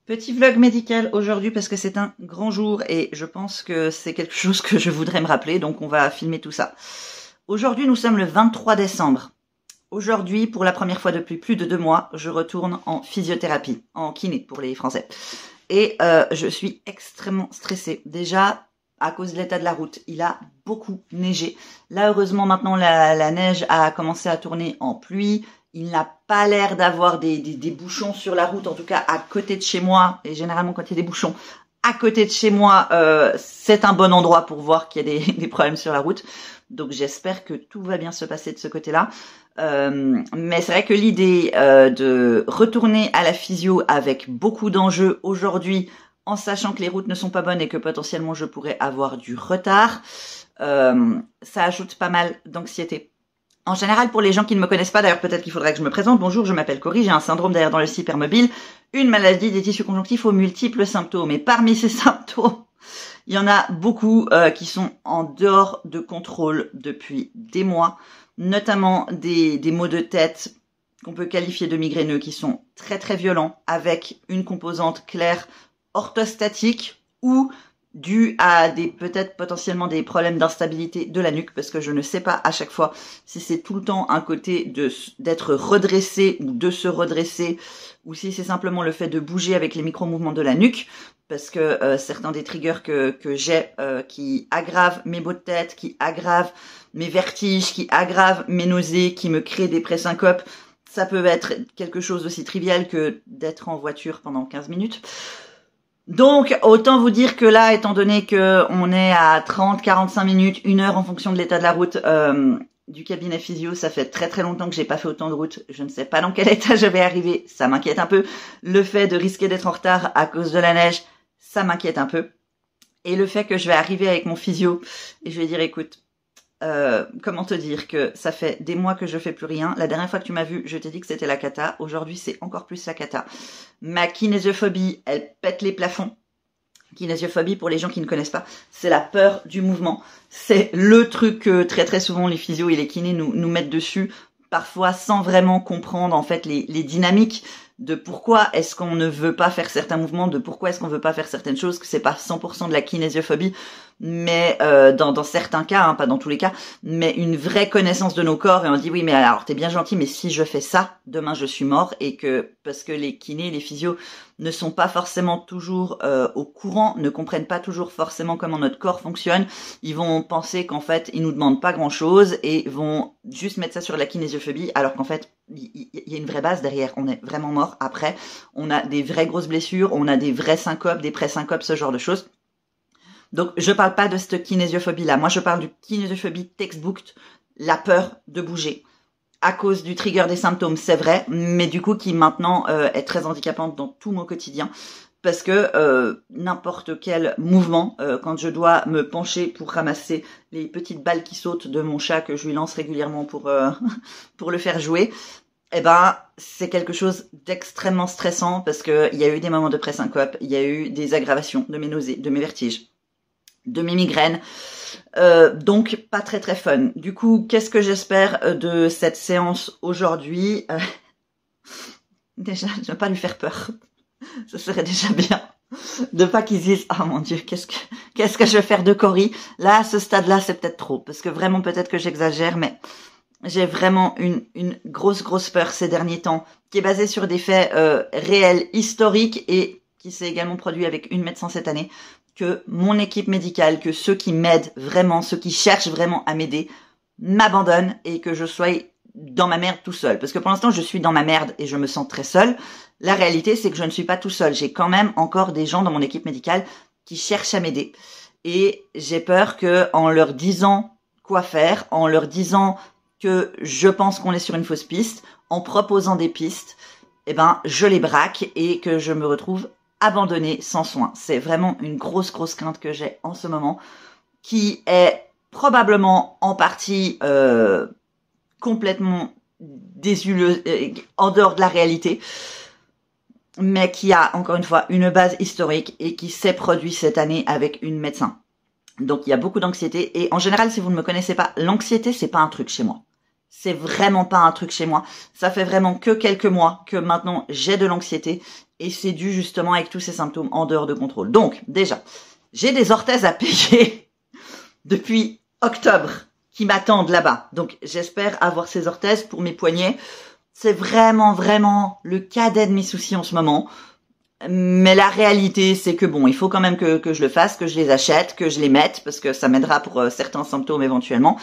Petit vlog médical aujourd'hui parce que c'est un grand jour et je pense que c'est quelque chose que je voudrais me rappeler, donc on va filmer tout ça. Aujourd'hui, nous sommes le 23 décembre. Aujourd'hui, pour la première fois depuis plus de 2 mois, je retourne en physiothérapie, en kiné pour les Français. Et je suis extrêmement stressée. Déjà, à cause de l'état de la route, il a beaucoup neigé. Là, heureusement, maintenant, la neige a commencé à tourner en pluie. Il n'a pas l'air d'avoir des bouchons sur la route, en tout cas à côté de chez moi. Et généralement, quand il y a des bouchons à côté de chez moi, c'est un bon endroit pour voir qu'il y a des problèmes sur la route. Donc j'espère que tout va bien se passer de ce côté-là. Mais c'est vrai que l'idée de retourner à la physio avec beaucoup d'enjeux aujourd'hui, en sachant que les routes ne sont pas bonnes et que potentiellement je pourrais avoir du retard, ça ajoute pas mal d'anxiété. En général, pour les gens qui ne me connaissent pas, d'ailleurs peut-être qu'il faudrait que je me présente. Bonjour, je m'appelle Cory, j'ai un syndrome derrière dans le hypermobile, une maladie des tissus conjonctifs aux multiples symptômes. Et parmi ces symptômes, il y en a beaucoup qui sont en dehors de contrôle depuis des mois, notamment des maux de tête qu'on peut qualifier de migraineux qui sont très très violents, avec une composante claire orthostatique ou dû à peut-être potentiellement des problèmes d'instabilité de la nuque, parce que je ne sais pas à chaque fois si c'est tout le temps un côté d'être redressé ou de se redresser, ou si c'est simplement le fait de bouger avec les micro-mouvements de la nuque, parce que certains des triggers que j'ai qui aggravent mes maux de tête, qui aggravent mes vertiges, qui aggravent mes nausées, qui me créent des pré-syncopes, ça peut être quelque chose d'aussi trivial que d'être en voiture pendant 15 minutes. Donc, autant vous dire que là, étant donné que on est à 30, 45 minutes, 1 heure en fonction de l'état de la route du cabinet physio, ça fait très très longtemps que j'ai pas fait autant de route. Je ne sais pas dans quel état je vais arriver, ça m'inquiète un peu. Le fait de risquer d'être en retard à cause de la neige, ça m'inquiète un peu. Et le fait que je vais arriver avec mon physio et je vais dire, écoute, comment te dire que ça fait des mois que je fais plus rien. La dernière fois que tu m'as vu, je t'ai dit que c'était la cata. Aujourd'hui, c'est encore plus la cata. Ma kinésiophobie, elle pète les plafonds. Kinésiophobie, pour les gens qui ne connaissent pas, c'est la peur du mouvement. C'est le truc que très très souvent les physios et les kinés nous mettent dessus, parfois sans vraiment comprendre en fait les dynamiques de pourquoi est-ce qu'on ne veut pas faire certains mouvements, de pourquoi est-ce qu'on veut pas faire certaines choses, que c'est pas 100% de la kinésiophobie, mais dans certains cas, hein, pas dans tous les cas, mais une vraie connaissance de nos corps, et on dit oui mais alors t'es bien gentil, mais si je fais ça, demain je suis mort, et que parce que les kinés, les physios ne sont pas forcément toujours au courant, ne comprennent pas toujours forcément comment notre corps fonctionne, ils vont penser qu'en fait ils nous demandent pas grand chose et vont juste mettre ça sur la kinésiophobie, alors qu'en fait il y a une vraie base derrière, on est vraiment mort après, on a des vraies grosses blessures, on a des vrais syncopes, des pré-syncopes, ce genre de choses. Donc je parle pas de cette kinésiophobie là, moi je parle du kinésiophobie textbook, la peur de bouger à cause du trigger des symptômes, c'est vrai, mais du coup qui maintenant est très handicapante dans tout mon quotidien, parce que n'importe quel mouvement, quand je dois me pencher pour ramasser les petites balles qui sautent de mon chat que je lui lance régulièrement pour pour le faire jouer, eh ben c'est quelque chose d'extrêmement stressant, parce que il y a eu des moments de pré-syncope, il y a eu des aggravations de mes nausées, de mes vertiges, de mes migraines, donc pas très très fun. Du coup, qu'est-ce que j'espère de cette séance aujourd'hui? Déjà, je ne veux pas lui faire peur. Ce serait déjà bien de pas qu'ils disent « Oh mon Dieu, qu'est-ce que je vais faire de Cory ?» Là, à ce stade-là, c'est peut-être trop, parce que vraiment, peut-être que j'exagère, mais j'ai vraiment une grosse peur ces derniers temps, qui est basée sur des faits réels, historiques, et qui s'est également produit avec une médecin cette année, que mon équipe médicale, que ceux qui m'aident vraiment, ceux qui cherchent vraiment à m'aider, m'abandonnent et que je sois dans ma merde tout seul. Parce que pour l'instant, je suis dans ma merde et je me sens très seule. La réalité, c'est que je ne suis pas tout seul. J'ai quand même encore des gens dans mon équipe médicale qui cherchent à m'aider. Et j'ai peur que, en leur disant quoi faire, en leur disant que je pense qu'on est sur une fausse piste, en proposant des pistes, eh ben, je les braque et que je me retrouve abandonnée sans soin. C'est vraiment une grosse crainte que j'ai en ce moment, qui est probablement en partie complètement désuleuse, en dehors de la réalité, mais qui a encore une fois une base historique et qui s'est produit cette année avec une médecin. Donc il y a beaucoup d'anxiété, et en général, si vous ne me connaissez pas, l'anxiété c'est pas un truc chez moi. C'est vraiment pas un truc chez moi. Ça fait vraiment que quelques mois que maintenant j'ai de l'anxiété et c'est dû justement avec tous ces symptômes en dehors de contrôle. Donc, déjà, j'ai des orthèses à payer depuis octobre qui m'attendent là-bas. Donc, j'espère avoir ces orthèses pour mes poignets. C'est vraiment, vraiment le cadet de mes soucis en ce moment. Mais la réalité, c'est que bon, il faut quand même que je le fasse, que je les achète, que je les mette, parce que ça m'aidera pour certains symptômes éventuellement.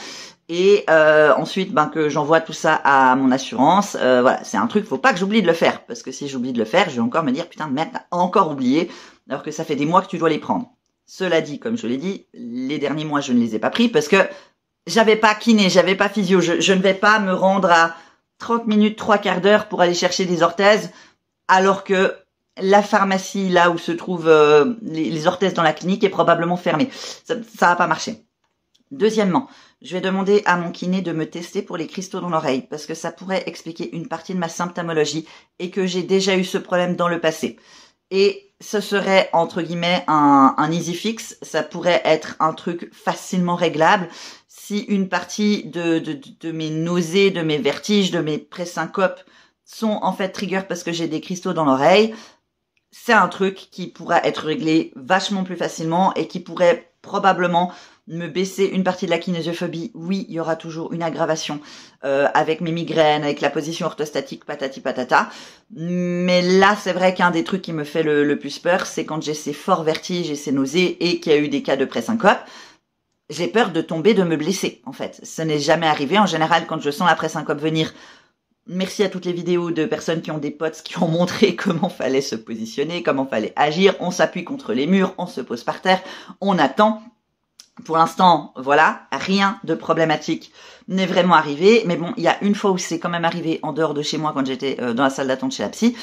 Et ensuite, que j'envoie tout ça à mon assurance. Voilà, c'est un truc, faut pas que j'oublie de le faire, parce que si j'oublie de le faire, je vais encore me dire putain, merde, t'as encore oublié, alors que ça fait des mois que tu dois les prendre. Cela dit, comme je l'ai dit, les derniers mois, je ne les ai pas pris parce que j'avais pas kiné, j'avais pas physio. Je ne vais pas me rendre à 30 minutes, 3/4 d'heure pour aller chercher des orthèses, alors que la pharmacie, là où se trouvent les orthèses dans la clinique, est probablement fermée. Ça va pas marcher. Deuxièmement, je vais demander à mon kiné de me tester pour les cristaux dans l'oreille, parce que ça pourrait expliquer une partie de ma symptomologie et que j'ai déjà eu ce problème dans le passé. Et ce serait, entre guillemets, un easy fix. Ça pourrait être un truc facilement réglable si une partie de mes nausées, de mes vertiges, de mes pré-syncopes sont en fait trigger parce que j'ai des cristaux dans l'oreille. C'est un truc qui pourra être réglé vachement plus facilement et qui pourrait probablement me baisser une partie de la kinésiophobie. Oui, il y aura toujours une aggravation avec mes migraines, avec la position orthostatique, patati patata. Mais là, c'est vrai qu'un des trucs qui me fait le plus peur, c'est quand j'ai ces forts vertiges et ces nausées et qu'il y a eu des cas de pré-syncope. J'ai peur de tomber, de me blesser, en fait. Ce n'est jamais arrivé. En général, quand je sens la pré-syncope venir, merci à toutes les vidéos de personnes qui ont des potes qui ont montré comment fallait se positionner, comment fallait agir. On s'appuie contre les murs, on se pose par terre, on attend. Pour l'instant, voilà, rien de problématique n'est vraiment arrivé. Mais bon, il y a une fois où c'est quand même arrivé en dehors de chez moi quand j'étais dans la salle d'attente chez la psy.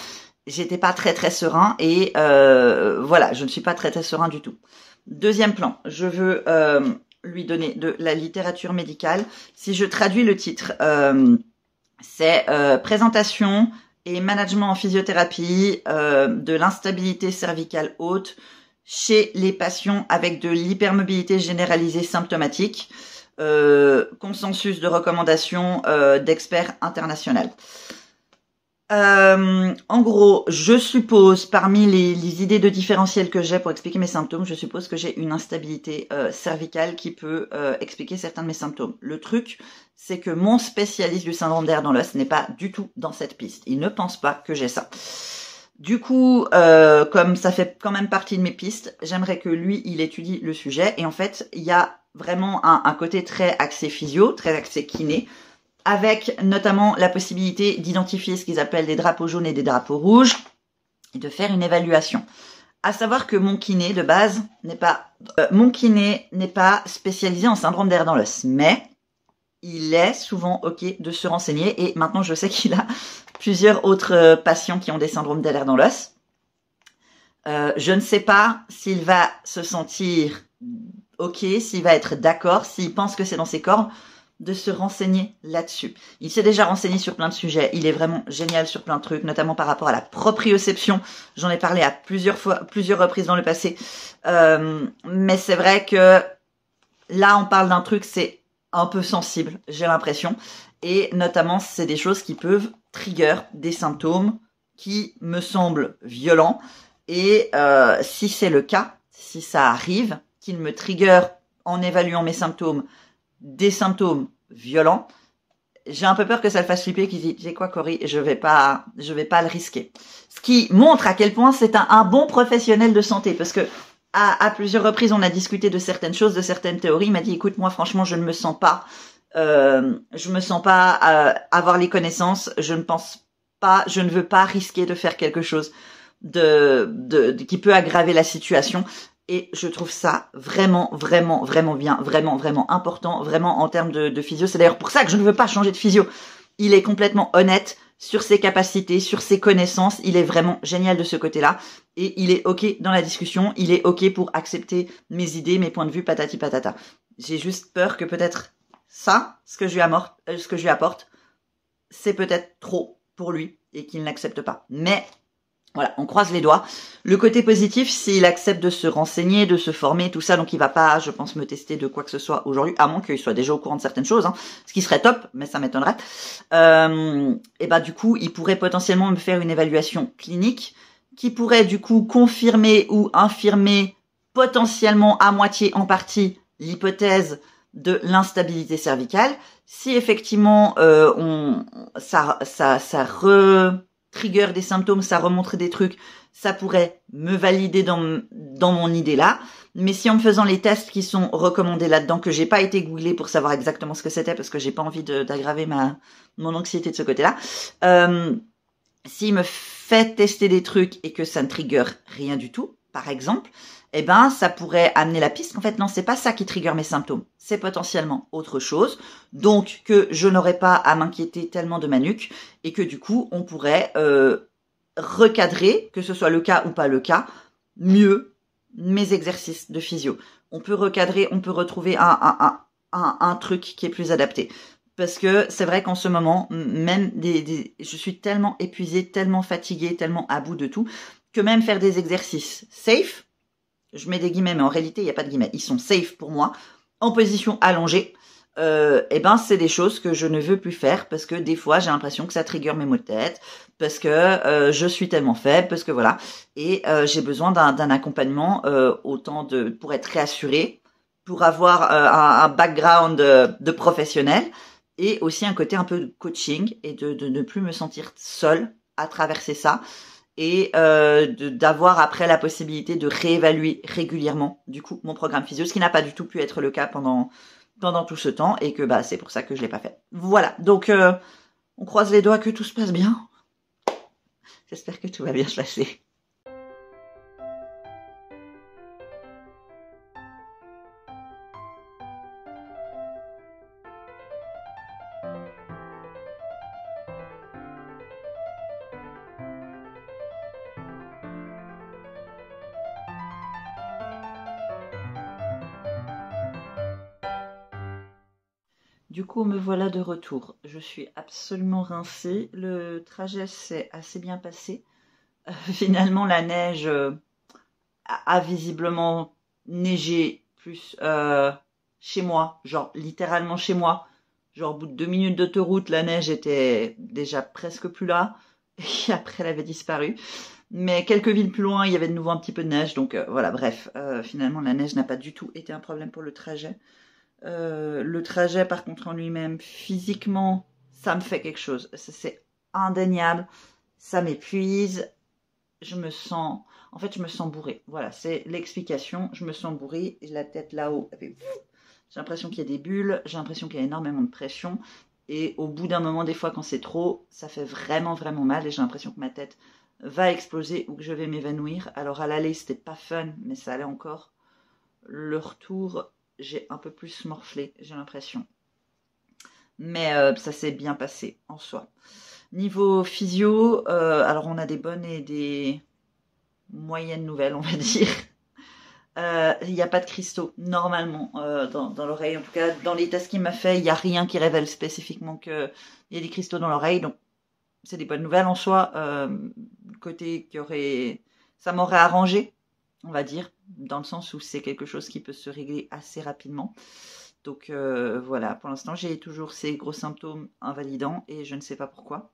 J'étais pas très très serein et voilà, je ne suis pas très très serein du tout. Deuxième plan, je veux lui donner de la littérature médicale. Si je traduis le titre, c'est présentation et management en physiothérapie de l'instabilité cervicale haute chez les patients avec de l'hypermobilité généralisée symptomatique, consensus de recommandation d'experts internationaux. En gros, je suppose, parmi les idées de différentiel que j'ai pour expliquer mes symptômes, je suppose que j'ai une instabilité cervicale qui peut expliquer certains de mes symptômes. Le truc, c'est que mon spécialiste du syndrome d'air dans l'os n'est pas du tout dans cette piste. Il ne pense pas que j'ai ça. Du coup, comme ça fait quand même partie de mes pistes, j'aimerais que lui, il étudie le sujet. Et en fait, il y a vraiment un côté très axé physio, très axé kiné, avec notamment la possibilité d'identifier ce qu'ils appellent des drapeaux jaunes et des drapeaux rouges, et de faire une évaluation. À savoir que mon kiné, de base, n'est pas spécialisé en syndrome d'air dans l'os, mais il est souvent OK de se renseigner, et maintenant je sais qu'il a plusieurs autres patients qui ont des syndromes d'air dans l'os. Je ne sais pas s'il va se sentir OK, s'il va être d'accord, s'il pense que c'est dans ses cordes, de se renseigner là-dessus. Il s'est déjà renseigné sur plein de sujets, il est vraiment génial sur plein de trucs, notamment par rapport à la proprioception. J'en ai parlé à plusieurs reprises dans le passé. Mais c'est vrai que là, on parle d'un truc, c'est un peu sensible, j'ai l'impression. Et notamment, c'est des choses qui peuvent trigger des symptômes qui me semblent violents. Et si c'est le cas, si ça arrive, qu'il me trigger en évaluant mes symptômes, des symptômes violents, j'ai un peu peur que ça le fasse flipper, qu'il dit, j'ai quoi Cory, je vais pas le risquer. Ce qui montre à quel point c'est un bon professionnel de santé, parce que à plusieurs reprises on a discuté de certaines choses, de certaines théories. Il m'a dit, écoute, moi franchement je ne me sens pas avoir les connaissances, je ne veux pas risquer de faire quelque chose qui peut aggraver la situation. Et je trouve ça vraiment, vraiment, vraiment bien, vraiment, vraiment important, vraiment en termes de physio. C'est d'ailleurs pour ça que je ne veux pas changer de physio. Il est complètement honnête sur ses capacités, sur ses connaissances. Il est vraiment génial de ce côté-là. Et il est OK dans la discussion. Il est OK pour accepter mes idées, mes points de vue, patati patata. J'ai juste peur que peut-être ça, ce que je lui apporte, c'est peut-être trop pour lui et qu'il n'accepte pas. Mais Voilà, on croise les doigts. Le côté positif, s'il accepte de se renseigner, de se former, tout ça, donc il va pas, je pense, me tester de quoi que ce soit aujourd'hui, à moins qu'il soit déjà au courant de certaines choses, hein, ce qui serait top, mais ça m'étonnerait. Et bah du coup, il pourrait potentiellement me faire une évaluation clinique qui pourrait du coup confirmer ou infirmer potentiellement à moitié, en partie, l'hypothèse de l'instabilité cervicale. Si effectivement ça trigger des symptômes, ça remonte des trucs, ça pourrait me valider dans mon idée là. Mais si en me faisant les tests qui sont recommandés là-dedans, que j'ai pas été googlé pour savoir exactement ce que c'était, parce que j'ai pas envie d'aggraver mon anxiété de ce côté-là, s'il me fait tester des trucs et que ça ne trigger rien du tout, par exemple, eh ben, ça pourrait amener la piste qu'en fait, non, c'est pas ça qui trigger mes symptômes. C'est potentiellement autre chose. Donc, que je n'aurais pas à m'inquiéter tellement de ma nuque et que du coup, on pourrait recadrer, que ce soit le cas ou pas le cas, mieux mes exercices de physio. On peut recadrer, on peut retrouver un truc qui est plus adapté. Parce que c'est vrai qu'en ce moment, même je suis tellement épuisée, tellement fatiguée, tellement à bout de tout, que même faire des exercices safe, je mets des guillemets, mais en réalité, il n'y a pas de guillemets. Ils sont safe pour moi, en position allongée. Eh ben, c'est des choses que je ne veux plus faire parce que des fois, j'ai l'impression que ça trigger mes maux de tête, parce que je suis tellement faible, parce que voilà. Et j'ai besoin d'un accompagnement pour être réassurée, pour avoir un background de professionnel et aussi un côté un peu de coaching et de ne plus me sentir seule à traverser ça. Et d'avoir après la possibilité de réévaluer régulièrement du coup mon programme physio, ce qui n'a pas du tout pu être le cas pendant tout ce temps et que bah c'est pour ça que je l'ai pas fait. Voilà, donc on croise les doigts que tout se passe bien. J'espère que tout va bien se passer. Du coup, me voilà de retour. Je suis absolument rincée. Le trajet s'est assez bien passé. Finalement, la neige a visiblement neigé plus chez moi, genre littéralement chez moi. Genre au bout de 2 minutes d'autoroute, la neige était déjà presque plus là. Et après, elle avait disparu. Mais quelques villes plus loin, il y avait de nouveau un petit peu de neige. Donc voilà, bref, finalement, la neige n'a pas du tout été un problème pour le trajet. Le trajet, par contre, en lui-même, physiquement, ça me fait quelque chose. C'est indéniable. Ça m'épuise. Je me sens bourrée. Voilà, c'est l'explication. Je me sens bourrée. Et la tête là-haut, j'ai l'impression qu'il y a des bulles. J'ai l'impression qu'il y a énormément de pression. Et au bout d'un moment, des fois, quand c'est trop, ça fait vraiment, vraiment mal. Et j'ai l'impression que ma tête va exploser ou que je vais m'évanouir. Alors, à l'aller, c'était pas fun, mais ça allait encore. Le retour, j'ai un peu plus morflé, j'ai l'impression. Mais ça s'est bien passé en soi. Niveau physio, alors on a des bonnes et des moyennes nouvelles, on va dire. Il n'y a pas de cristaux, normalement, dans l'oreille. En tout cas, dans les tests qu'il m'a fait, il n'y a rien qui révèle spécifiquement qu'il y a des cristaux dans l'oreille. Donc, c'est des bonnes nouvelles en soi. Côté ça m'aurait arrangé, on va dire, dans le sens où c'est quelque chose qui peut se régler assez rapidement. Donc voilà, pour l'instant, j'ai toujours ces gros symptômes invalidants et je ne sais pas pourquoi.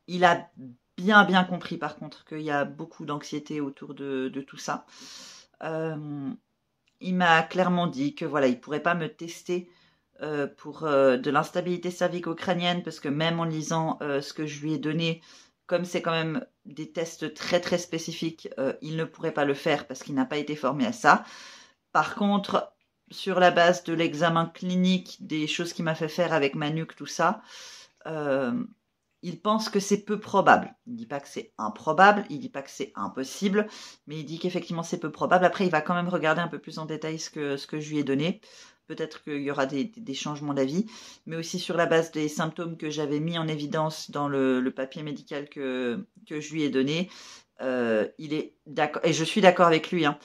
Il a bien compris par contre qu'il y a beaucoup d'anxiété autour de tout ça. Il m'a clairement dit que voilà, il pourrait pas me tester pour de l'instabilité cervico-crânienne parce que même en lisant ce que je lui ai donné, comme c'est quand même des tests très très spécifiques, il ne pourrait pas le faire parce qu'il n'a pas été formé à ça. Par contre, sur la base de l'examen clinique, des choses qu'il m'a fait faire avec ma nuque, tout ça, il pense que c'est peu probable. Il ne dit pas que c'est improbable, il ne dit pas que c'est impossible, mais il dit qu'effectivement c'est peu probable. Après, il va quand même regarder un peu plus en détail ce que je lui ai donné. Peut-être qu'il y aura des changements d'avis, mais aussi sur la base des symptômes que j'avais mis en évidence dans le papier médical que je lui ai donné. Il est d'accord, et je suis d'accord avec lui, hein,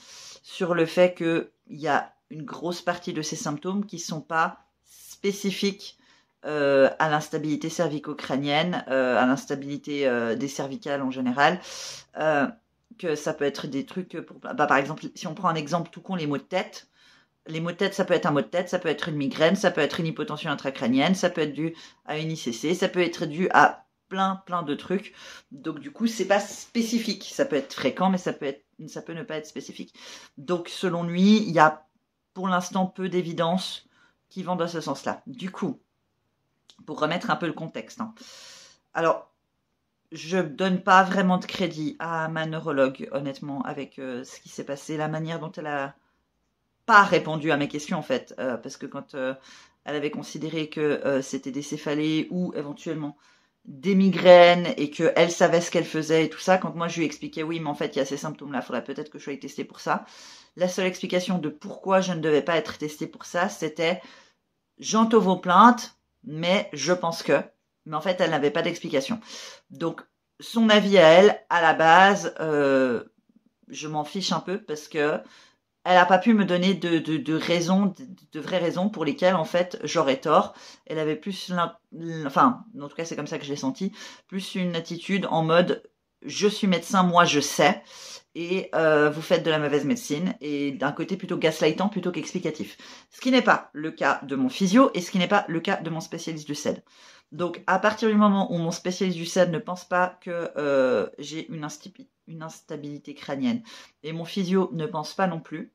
sur le fait qu'il y a une grosse partie de ces symptômes qui ne sont pas spécifiques à l'instabilité cervico-crânienne, à l'instabilité des cervicales en général, que ça peut être des trucs, par exemple, si on prend un exemple tout con, les maux de tête. Les maux de tête, ça peut être un maux de tête, ça peut être une migraine, ça peut être une hypotension intracrânienne, ça peut être dû à une ICC, ça peut être dû à plein de trucs. Donc du coup, c'est pas spécifique. Ça peut être fréquent, mais ça peut ne pas être spécifique. Donc selon lui, il y a pour l'instant peu d'évidence qui vont dans ce sens-là. Du coup, pour remettre un peu le contexte. Alors, je donne pas vraiment de crédit à ma neurologue, honnêtement, avec ce qui s'est passé, la manière dont elle a pas répondu à mes questions, en fait. Parce que quand elle avait considéré que c'était des céphalées ou éventuellement des migraines et qu'elle savait ce qu'elle faisait et tout ça, quand moi je lui expliquais, oui, mais en fait, il y a ces symptômes-là, il faudrait peut-être que je sois testée pour ça. La seule explication de pourquoi je ne devais pas être testée pour ça, c'était j'entends vos plaintes, mais je pense que. Mais en fait, elle n'avait pas d'explication. Donc, son avis à elle, à la base, je m'en fiche un peu parce que elle n'a pas pu me donner de raisons, de vraies raisons pour lesquelles, en fait, j'aurais tort. Elle avait plus, enfin, en tout cas, c'est comme ça que je l'ai senti, plus une attitude en mode, je suis médecin, moi, je sais, et vous faites de la mauvaise médecine, et d'un côté plutôt gaslightant plutôt qu'explicatif. Ce qui n'est pas le cas de mon physio, et ce qui n'est pas le cas de mon spécialiste du CED. Donc, à partir du moment où mon spécialiste du CED ne pense pas que j'ai une instabilité crânienne, et mon physio ne pense pas non plus,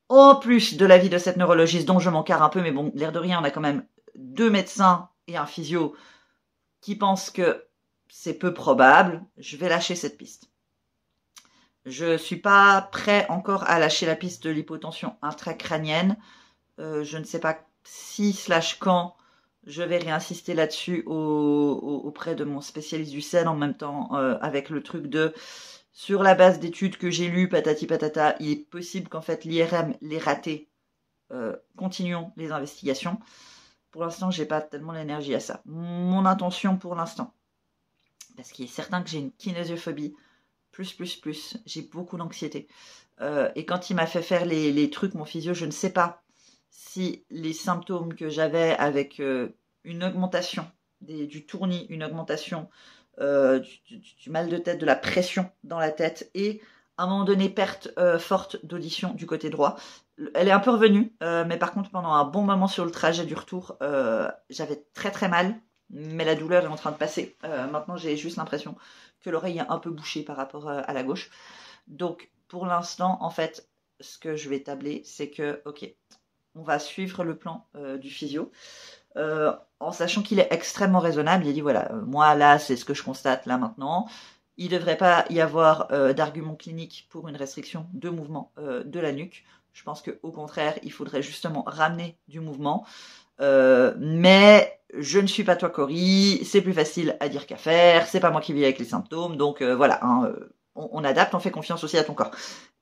en plus de l'avis de cette neurologiste dont je m'encarre un peu, mais bon, l'air de rien, on a quand même 2 médecins et un physio qui pensent que c'est peu probable, je vais lâcher cette piste. Je suis pas prêt encore à lâcher la piste de l'hypotension intracrânienne. Je ne sais pas si/quand je vais réinsister là-dessus auprès de mon spécialiste du CED en même temps avec le truc de sur la base d'études que j'ai lues, patati patata, il est possible qu'en fait l'IRM l'ait raté. Continuons les investigations. Pour l'instant, j'ai pas tellement l'énergie à ça. Mon intention pour l'instant, parce qu'il est certain que j'ai une kinésiophobie, plus, j'ai beaucoup d'anxiété. Et quand il m'a fait faire les trucs, mon physio, je ne sais pas si les symptômes que j'avais avec une augmentation du tournis, une augmentation du mal de tête, de la pression dans la tête et à un moment donné perte forte d'audition du côté droit. Elle est un peu revenue, mais par contre pendant un bon moment sur le trajet du retour, j'avais très mal, mais la douleur est en train de passer. Maintenant j'ai juste l'impression que l'oreille est un peu bouchée par rapport à la gauche. Donc pour l'instant, en fait, ce que je vais tabler, c'est que, ok, on va suivre le plan du physio. En sachant qu'il est extrêmement raisonnable, il dit voilà, moi là c'est ce que je constate là maintenant, il ne devrait pas y avoir d'argument clinique pour une restriction de mouvement de la nuque. Je pense qu'au contraire, il faudrait justement ramener du mouvement. Mais je ne suis pas toi Cory, c'est plus facile à dire qu'à faire, c'est pas moi qui vis avec les symptômes, donc voilà, hein, on adapte, on fait confiance aussi à ton corps.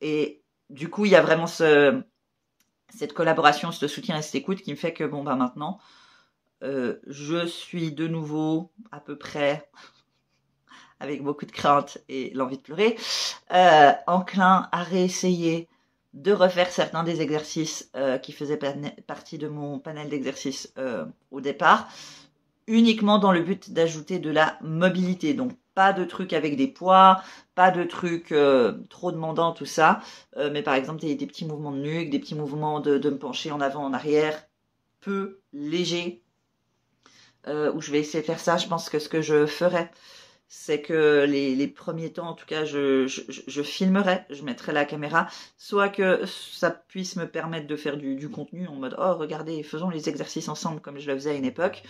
Et du coup, il y a vraiment cette collaboration, ce soutien et cette écoute qui me fait que bon bah maintenant, je suis de nouveau à peu près, avec beaucoup de crainte et l'envie de pleurer, enclin à réessayer de refaire certains des exercices qui faisaient partie de mon panel d'exercices au départ, uniquement dans le but d'ajouter de la mobilité. Donc pas de trucs avec des poids, pas de trucs trop demandants, tout ça, mais par exemple des petits mouvements de nuque, des petits mouvements de me pencher en avant, en arrière, peu légers, où je vais essayer de faire ça. Je pense que ce que je ferai, c'est que les premiers temps, en tout cas, je filmerai, je mettrai la caméra, soit que ça puisse me permettre de faire du contenu en mode « Oh, regardez, faisons les exercices ensemble comme je le faisais à une époque »,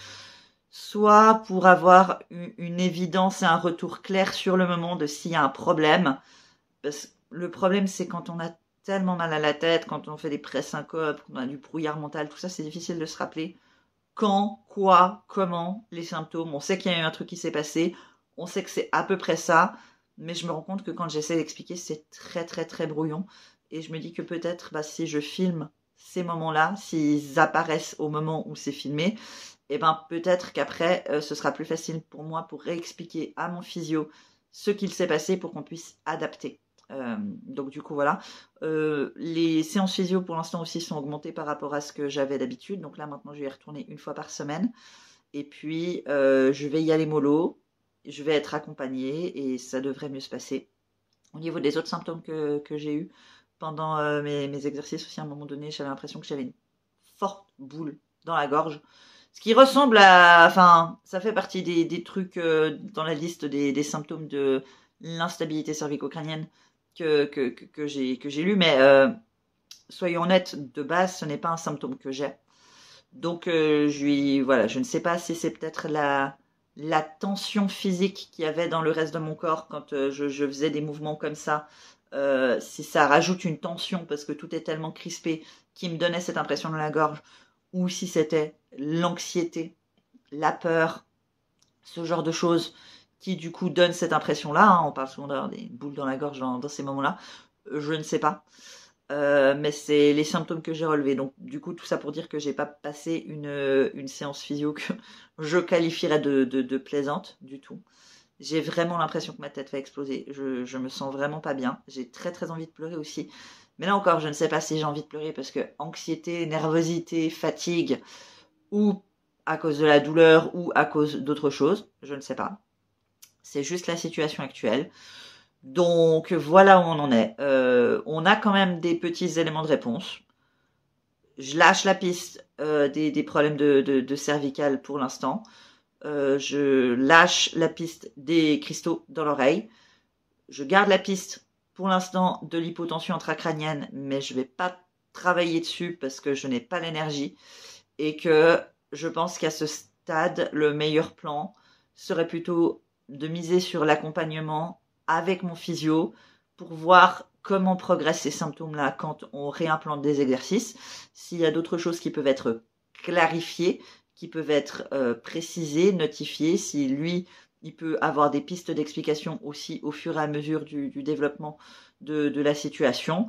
soit pour avoir une évidence et un retour clair sur le moment de s'il y a un problème. Parce que le problème, c'est quand on a tellement mal à la tête, quand on fait des pré-syncopes, quand on a du brouillard mental, tout ça, c'est difficile de se rappeler quand, quoi, comment, les symptômes. On sait qu'il y a eu un truc qui s'est passé, on sait que c'est à peu près ça, mais je me rends compte que quand j'essaie d'expliquer, c'est très brouillon. Et je me dis que peut-être, si je filme ces moments-là, s'ils apparaissent au moment où c'est filmé, et peut-être qu'après, ce sera plus facile pour moi pour réexpliquer à mon physio ce qu'il s'est passé pour qu'on puisse adapter Donc du coup voilà. Les séances physio pour l'instant aussi sont augmentées par rapport à ce que j'avais d'habitude. Donc là maintenant je vais y retourner une fois par semaine. Et puis je vais y aller mollo. Je vais être accompagnée et ça devrait mieux se passer. Au niveau des autres symptômes que j'ai eu pendant mes exercices aussi, à un moment donné, j'avais l'impression que j'avais une forte boule dans la gorge. Ce qui ressemble à... Enfin, ça fait partie des trucs dans la liste des symptômes de l'instabilité cervico-crânienne que j'ai lu. Mais soyons honnêtes, de base, ce n'est pas un symptôme que j'ai. Donc, voilà, je ne sais pas si c'est peut-être la tension physique qu'il y avait dans le reste de mon corps quand je faisais des mouvements comme ça. Si ça rajoute une tension parce que tout est tellement crispé qui me donnait cette impression dans la gorge, ou si c'était l'anxiété, la peur, ce genre de choses qui du coup donnent cette impression-là. Hein. On parle souvent d'avoir des boules dans la gorge dans ces moments-là. Je ne sais pas. Mais c'est les symptômes que j'ai relevés. Donc du coup, tout ça pour dire que j'ai pas passé une séance physio que je qualifierais de plaisante du tout. J'ai vraiment l'impression que ma tête va exploser. Je me sens vraiment pas bien. J'ai très très envie de pleurer aussi. Mais là encore, je ne sais pas si j'ai envie de pleurer parce que anxiété, nervosité, fatigue, ou à cause de la douleur, ou à cause d'autre chose. Je ne sais pas. C'est juste la situation actuelle. Donc voilà où on en est. On a quand même des petits éléments de réponse. Je lâche la piste des problèmes de cervical pour l'instant. Je lâche la piste des cristaux dans l'oreille. Je garde la piste pour l'instant de l'hypotension intracrânienne, mais je ne vais pas travailler dessus parce que je n'ai pas l'énergie et que je pense qu'à ce stade, le meilleur plan serait plutôt de miser sur l'accompagnement avec mon physio pour voir comment progressent ces symptômes-là quand on réimplante des exercices. S'il y a d'autres choses qui peuvent être clarifiées, qui peuvent être précisées, notifiées, si lui, il peut avoir des pistes d'explication aussi au fur et à mesure du développement de la situation.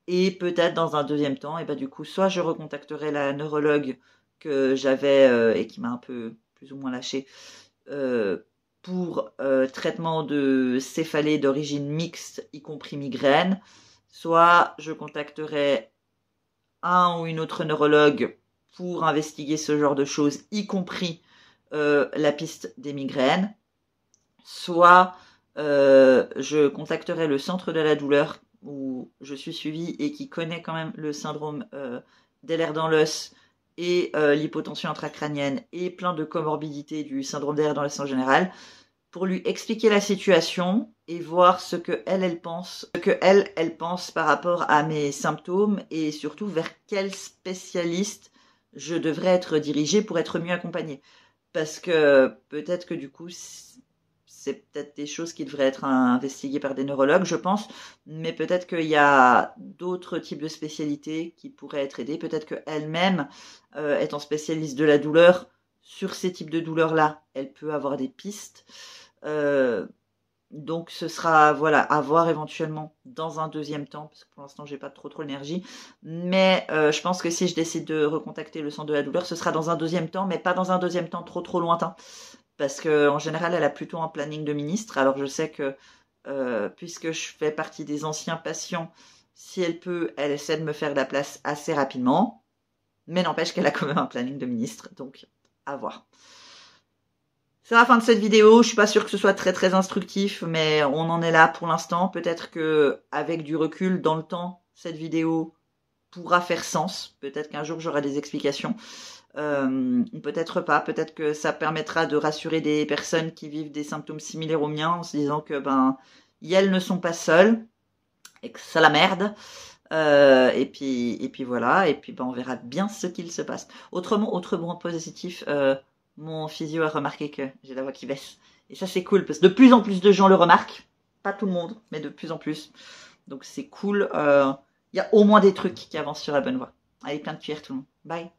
Et peut-être dans un deuxième temps, et ben du coup, soit je recontacterai la neurologue que j'avais et qui m'a un peu plus ou moins lâché pour traitement de céphalée d'origine mixte, y compris migraine, soit je contacterai un ou une autre neurologue pour investiguer ce genre de choses, y compris la piste des migraines, soit je contacterai le centre de la douleur où je suis suivie et qui connaît quand même le syndrome d'Ehlers-Danlos et l'hypotension intracrânienne et plein de comorbidités du syndrome d'Ehlers-Danlos en général, pour lui expliquer la situation et voir ce que elle pense par rapport à mes symptômes et surtout vers quel spécialiste je devrais être dirigée pour être mieux accompagnée. Parce que peut-être que du coup, c'est peut-être des choses qui devraient être investiguées par des neurologues, je pense, mais peut-être qu'il y a d'autres types de spécialités qui pourraient être aidées. Peut-être qu'elle-même, étant spécialiste de la douleur, sur ces types de douleurs-là, elle peut avoir des pistes. Donc ce sera voilà à voir éventuellement dans un deuxième temps parce que pour l'instant j'ai pas trop l'énergie, mais je pense que si je décide de recontacter le centre de la douleur, ce sera dans un deuxième temps, mais pas dans un deuxième temps trop lointain parce que en général elle a plutôt un planning de ministre. Alors je sais que puisque je fais partie des anciens patients, si elle peut, elle essaie de me faire de la place assez rapidement, mais n'empêche qu'elle a quand même un planning de ministre, donc à voir. C'est la fin de cette vidéo, je suis pas sûre que ce soit très instructif, mais on en est là pour l'instant. Peut-être que avec du recul dans le temps, cette vidéo pourra faire sens. Peut-être qu'un jour j'aurai des explications. Peut-être pas, peut-être que ça permettra de rassurer des personnes qui vivent des symptômes similaires aux miens en se disant que elles ne sont pas seules et que c'est la merde. Et puis voilà, et puis on verra bien ce qu'il se passe. Autre point positif, mon physio a remarqué que j'ai la voix qui baisse. Et ça, c'est cool, parce que de plus en plus de gens le remarquent. Pas tout le monde, mais de plus en plus. Donc c'est cool. Il y a au moins des trucs qui avancent sur la bonne voie. Allez, plein de cuillères tout le monde. Bye.